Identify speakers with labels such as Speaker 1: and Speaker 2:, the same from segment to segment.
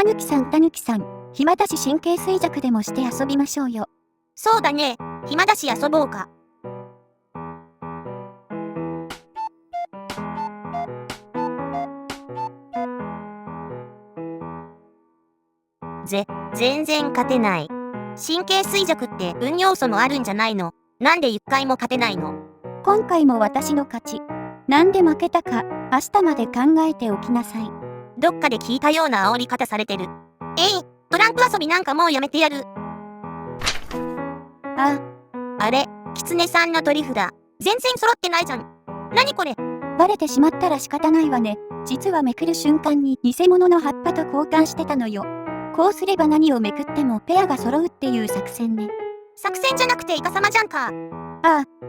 Speaker 1: たぬきさん、暇だし神経衰弱でもして遊びましょうよ。
Speaker 2: そうだね、暇だし遊ぼうか。全然勝てない。神経衰弱って運要素もあるんじゃないの？なんで1回も勝てないの？
Speaker 1: 今回も私の勝ち。なんで負けたか、明日まで考えておきなさい。
Speaker 2: どっかで聞いたような煽り方されてる。トランプ遊びなんかもうやめてやる。あれ、キツネさんの取り札、全然揃ってないじゃん。何これ？
Speaker 1: バレてしまったら仕方ないわね。実はめくる瞬間に偽物の葉っぱと交換してたのよ。こうすれば何をめくってもペアが揃うっていう作戦ね。
Speaker 2: 作戦じゃなくてイカサマじゃんか。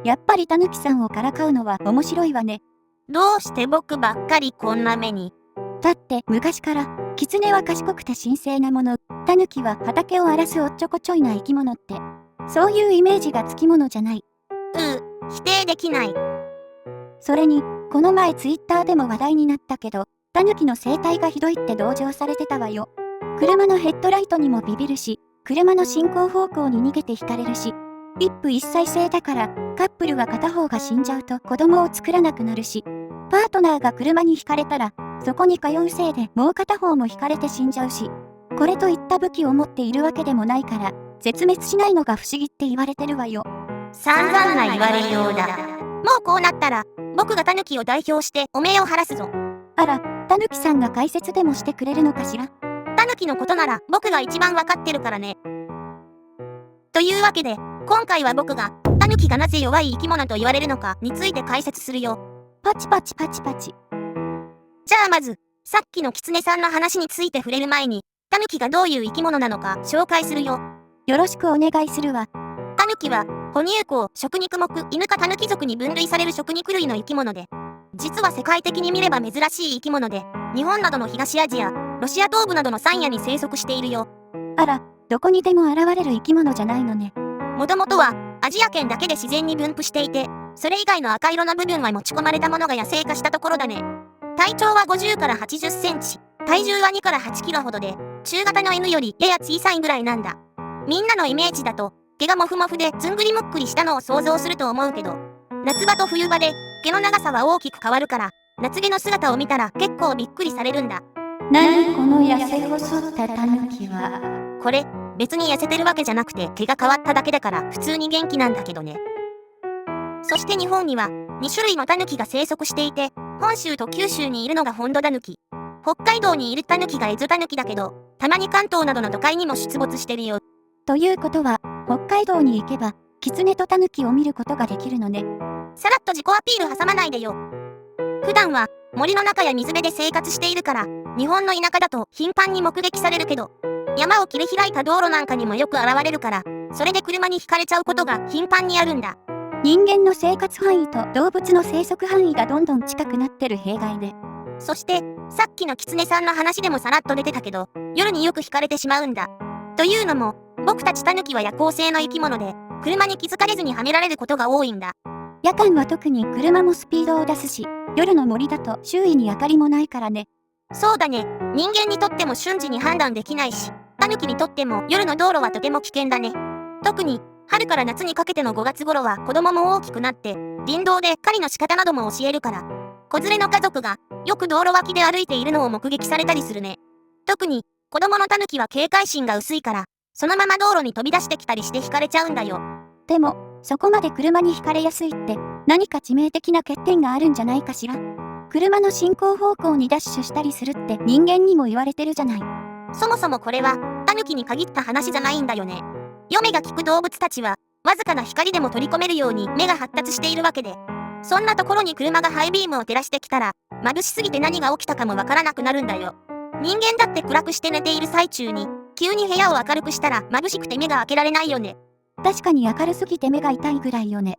Speaker 1: やっぱりたぬきさんをからかうのは面白いわね。
Speaker 2: どうして僕ばっかりこんな目に？
Speaker 1: だって昔からキツネは賢くて神聖なもの、タヌキは畑を荒らすおっちょこちょいな生き物って、そういうイメージがつきものじゃない。
Speaker 2: 否定できない。
Speaker 1: それに、この前ツイッターでも話題になったけど、タヌキの生態がひどいって同情されてたわよ。車のヘッドライトにもビビるし、車の進行方向に逃げてひかれるし、一夫一妻制だから、カップルは片方が死んじゃうと子供を作らなくなるし、パートナーが車にひかれたら、そこに通うせいでもう片方もひかれて死んじゃうし、これといった武器を持っているわけでもないから、絶滅しないのが不思議って言われてるわよ。
Speaker 2: 散々な言われようだ。もうこうなったら、僕がタヌキを代表して汚名を晴らすぞ。
Speaker 1: あら、タヌキさんが解説でもしてくれるのかしら？
Speaker 2: タヌキのことなら僕が一番わかってるからね。というわけで、今回は僕が、タヌキがなぜ弱い生き物と言われるのかについて解説するよ。
Speaker 1: パチパチパチパチ。
Speaker 2: じゃあまず、さっきのキツネさんの話について触れる前に、タヌキがどういう生き物なのか紹介するよ。
Speaker 1: よろしくお願いするわ。
Speaker 2: タヌキは、哺乳綱、食肉目、犬科タヌキ属に分類される食肉類の生き物で、実は世界的に見れば珍しい生き物で、日本などの東アジア、ロシア東部などの山野に生息しているよ。
Speaker 1: あら、どこにでも現れる生き物じゃないのね。
Speaker 2: もともとは、アジア圏だけで自然に分布していて、それ以外の赤色の部分は持ち込まれたものが野生化したところだね。体長は50から80センチ、体重は2から8キロほどで、中型の犬よりやや小さいぐらいなんだ。みんなのイメージだと、毛がモフモフでずんぐりむっくりしたのを想像すると思うけど、夏場と冬場で毛の長さは大きく変わるから、夏毛の姿を見たら結構びっくりされるんだ。
Speaker 1: 何この痩せ細ったタヌキは。
Speaker 2: これ、別に痩せてるわけじゃなくて毛が変わっただけだから普通に元気なんだけどね。そして日本には2種類のタヌキが生息していて、本州と九州にいるのがホンドタヌキ。北海道にいるタヌキがエゾタヌキだけど、たまに関東などの都会にも出没してるよ。
Speaker 1: ということは、北海道に行けば、キツネとタヌキを見ることができるのね。
Speaker 2: さらっと自己アピール挟まないでよ。普段は森の中や水辺で生活しているから、日本の田舎だと頻繁に目撃されるけど、山を切り開いた道路なんかにもよく現れるから、それで車にひかれちゃうことが頻繁にあるんだ。
Speaker 1: 人間の生活範囲と動物の生息範囲がどんどん近くなってる弊害で。
Speaker 2: そして、さっきのキツネさんの話でもさらっと出てたけど、夜によくひかれてしまうんだ。というのも、僕たちタヌキは夜行性の生き物で、車に気づかれずにはねられることが多いんだ。
Speaker 1: 夜間は特に車もスピードを出すし、夜の森だと周囲に明かりもないからね。
Speaker 2: そうだね。人間にとっても瞬時に判断できないし、タヌキにとっても夜の道路はとても危険だね。特に、春から夏にかけての5月頃は子供も大きくなって、林道で狩りの仕方なども教えるから、子連れの家族がよく道路脇で歩いているのを目撃されたりするね。特に、子供のタヌキは警戒心が薄いから、そのまま道路に飛び出してきたりしてひかれちゃうんだよ。
Speaker 1: でも、そこまで車にひかれやすいって、何か致命的な欠点があるんじゃないかしら。車の進行方向にダッシュしたりするって人間にも言われてるじゃない。
Speaker 2: そもそもこれは、タヌキに限った話じゃないんだよね。夜目が利く動物たちは、わずかな光でも取り込めるように目が発達しているわけで、そんなところに車がハイビームを照らしてきたら、眩しすぎて何が起きたかもわからなくなるんだよ。人間だって暗くして寝ている最中に、急に部屋を明るくしたら眩しくて目が開けられないよね。
Speaker 1: 確かに明るすぎて目が痛いぐらいよね。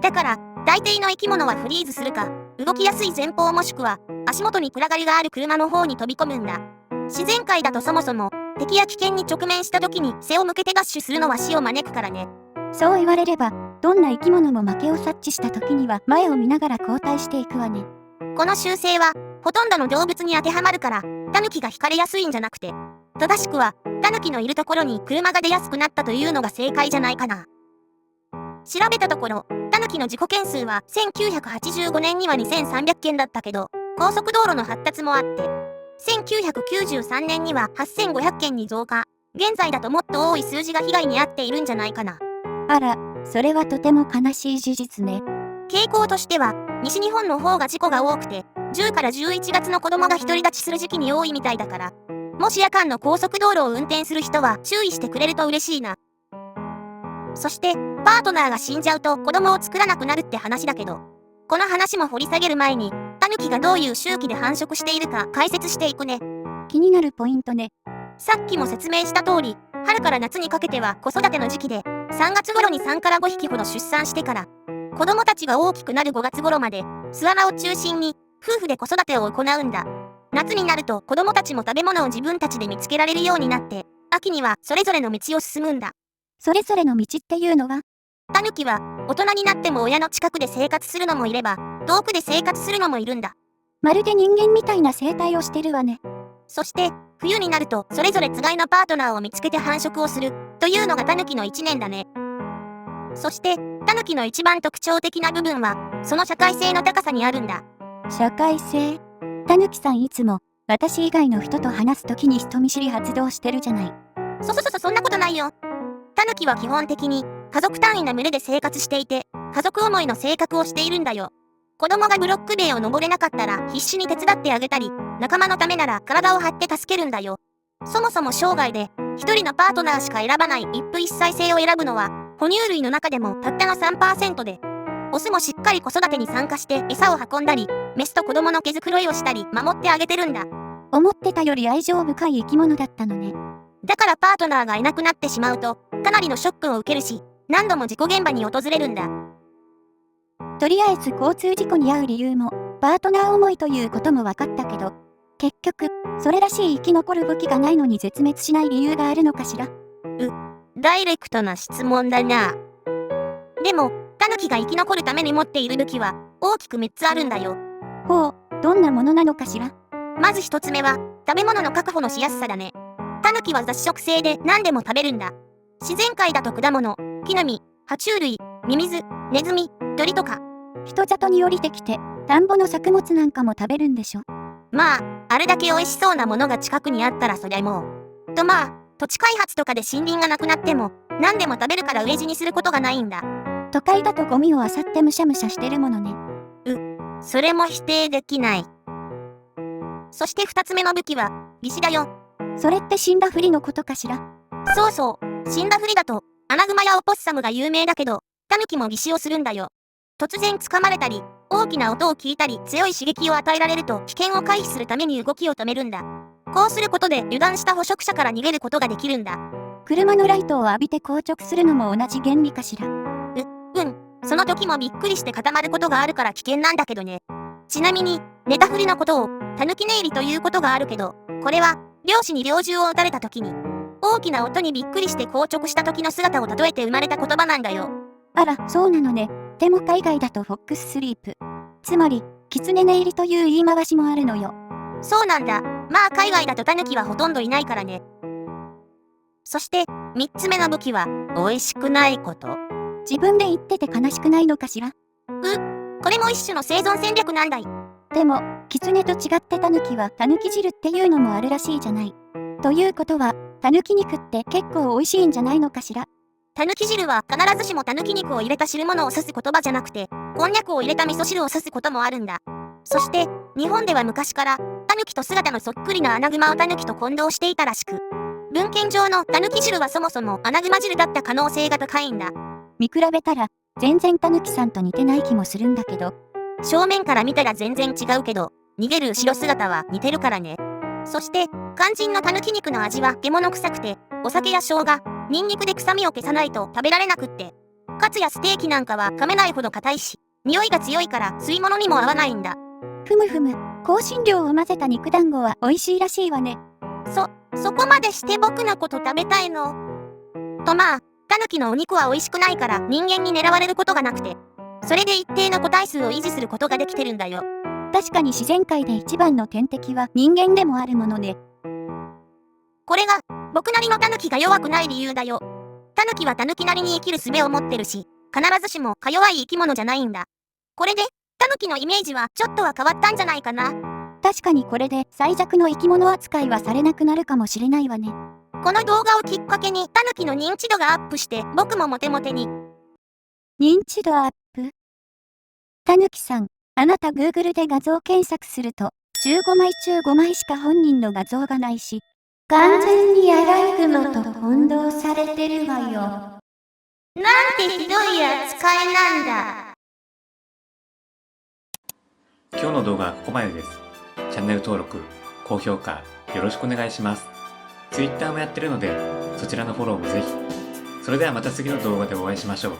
Speaker 2: だから、大抵の生き物はフリーズするか、動きやすい前方もしくは、足元に暗がりがある車の方に飛び込むんだ。自然界だとそもそも、敵や危険に直面した時に背を向けてダッシュするのは死を招くからね。
Speaker 1: そう言われれば、どんな生き物も負けを察知した時には前を見ながら後退していくわね。
Speaker 2: この習性は、ほとんどの動物に当てはまるから、タヌキがひかれやすいんじゃなくて、正しくは、タヌキのいるところに車が出やすくなったというのが正解じゃないかな。調べたところ、タヌキの事故件数は1985年には2300件だったけど、高速道路の発達もあって、1993年には8500件に増加。現在だともっと多い数字が被害に遭っているんじゃないかな。
Speaker 1: あら、それはとても悲しい事実ね。
Speaker 2: 傾向としては、西日本の方が事故が多くて、10から11月の子供が独り立ちする時期に多いみたいだから、もし夜間の高速道路を運転する人は注意してくれると嬉しいな。そして、パートナーが死んじゃうと子供を作らなくなるって話だけど、この話も掘り下げる前に、タヌキがどういう周期で繁殖しているか解説していくね。
Speaker 1: 気になるポイントね。
Speaker 2: さっきも説明した通り、春から夏にかけては子育ての時期で、3月頃に3から5匹ほど出産してから、子供たちが大きくなる5月頃まで、巣穴を中心に、夫婦で子育てを行うんだ。夏になると子供たちも食べ物を自分たちで見つけられるようになって、秋にはそれぞれの道を進むんだ。
Speaker 1: それぞれの道っていうのは？
Speaker 2: タヌキは、大人になっても親の近くで生活するのもいれば、遠くで生活するのもいるんだ。
Speaker 1: まるで人間みたいな生態をしてるわね。
Speaker 2: そして、冬になるとそれぞれつがいのパートナーを見つけて繁殖をする、というのがタヌキの一年だね。そして、タヌキの一番特徴的な部分は、その社会性の高さにあるんだ。
Speaker 1: 社会性？タヌキさんいつも、私以外の人と話すときに人見知り発動してるじゃない。
Speaker 2: そんなことないよ。タヌキは基本的に、家族単位の群れで生活していて、家族思いの性格をしているんだよ。子供がブロック塀を登れなかったら必死に手伝ってあげたり、仲間のためなら体を張って助けるんだよ。そもそも生涯で、一人のパートナーしか選ばない一夫一妻制を選ぶのは、哺乳類の中でもたったの 3% で、オスもしっかり子育てに参加して餌を運んだり、メスと子供の毛づくろいをしたり守ってあげてるんだ。
Speaker 1: 思ってたより愛情深い生き物だったのね。
Speaker 2: だからパートナーがいなくなってしまうと、かなりのショックを受けるし、何度も事故現場に訪れるんだ。
Speaker 1: とりあえず交通事故に遭う理由も、パートナー思いということも分かったけど、結局、それらしい生き残る武器がないのに絶滅しない理由があるのかしら。
Speaker 2: ダイレクトな質問だな。でも、タヌキが生き残るために持っている武器は、大きく3つあるんだよ。
Speaker 1: ほう、どんなものなのかしら。
Speaker 2: まず1つ目は、食べ物の確保のしやすさだね。タヌキは雑食性で何でも食べるんだ。自然界だと果物、木の実、爬虫類、ミミズ、ネズミ、鳥とか。
Speaker 1: 人里に降りてきて、田んぼの作物なんかも食べるんでしょ。
Speaker 2: まあ、あれだけ美味しそうなものが近くにあったらそりゃもう。とまあ、土地開発とかで森林がなくなっても、何でも食べるから飢え死にすることがないんだ。
Speaker 1: 都会だとゴミを漁ってむしゃむしゃしてるものね。
Speaker 2: それも否定できない。そして2つ目の武器は、義手だよ。
Speaker 1: それって死んだふりのことかしら。
Speaker 2: そうそう、死んだふりだと、アナグマやオポッサムが有名だけど、タヌキも義手をするんだよ。突然掴まれたり、大きな音を聞いたり強い刺激を与えられると危険を回避するために動きを止めるんだ。こうすることで油断した捕食者から逃げることができるんだ。
Speaker 1: 車のライトを浴びて硬直するのも同じ原理かしら。
Speaker 2: その時もびっくりして固まることがあるから危険なんだけどね。ちなみに、寝たふりのことを、タヌキ寝入りということがあるけど、これは、猟師に猟銃を撃たれた時に、大きな音にびっくりして硬直した時の姿を例えて生まれた言葉なんだよ。
Speaker 1: あら、そうなのね。でも海外だとフォックススリープ。つまり、狐寝入りという言い回しもあるのよ。
Speaker 2: そうなんだ。まあ海外だとタヌキはほとんどいないからね。そして、3つ目の武器は、美味しくないこと。
Speaker 1: 自分で言ってて悲しくないのかしら。
Speaker 2: これも一種の生存戦略なんだい。
Speaker 1: でも、狐と違ってタヌキはタヌキ汁っていうのもあるらしいじゃない。ということは、タヌキ肉って結構美味しいんじゃないのかしら。
Speaker 2: タヌキ汁は必ずしもタヌキ肉を入れた汁物を指す言葉じゃなくて、こんにゃくを入れた味噌汁を指すこともあるんだ。そして、日本では昔から、タヌキと姿のそっくりなアナグマをタヌキと混同していたらしく、文献上のタヌキ汁はそもそもアナグマ汁だった可能性が高いんだ。
Speaker 1: 見比べたら、全然タヌキさんと似てない気もするんだけど。
Speaker 2: 正面から見たら全然違うけど、逃げる後ろ姿は似てるからね。そして、肝心のタヌキ肉の味は獣臭くて、お酒や生姜、ニンニクで臭みを消さないと食べられなくって。カツやステーキなんかは噛めないほど硬いし、匂いが強いから吸い物にも合わないんだ。
Speaker 1: ふむふむ、香辛料を混ぜた肉団子は美味しいらしいわね。
Speaker 2: そこまでして僕のこと食べたいの？とまあ、タヌキのお肉は美味しくないから人間に狙われることがなくて、それで一定の個体数を維持することができてるんだよ。
Speaker 1: 確かに自然界で一番の天敵は人間でもあるものね。
Speaker 2: これが、僕なりのタヌキが弱くない理由だよ。タヌキはタヌキなりに生きる術を持ってるし、必ずしもか弱い生き物じゃないんだ。これで、タヌキのイメージはちょっとは変わったんじゃないかな。
Speaker 1: 確かにこれで最弱の生き物扱いはされなくなるかもしれないわね。
Speaker 2: この動画をきっかけにタヌキの認知度がアップして、僕もモテモテに。
Speaker 1: 認知度アップ。たぬきさん、あなた Google で画像検索すると、15枚中5枚しか本人の画像がないし、完全にアライグマと混同されてるわよ。
Speaker 2: なんてひどい扱いなんだ。
Speaker 3: 今日の動画はここまでです。チャンネル登録、高評価よろしくお願いします。Twitter もやってるので、そちらのフォローもぜひ。それではまた次の動画でお会いしましょう。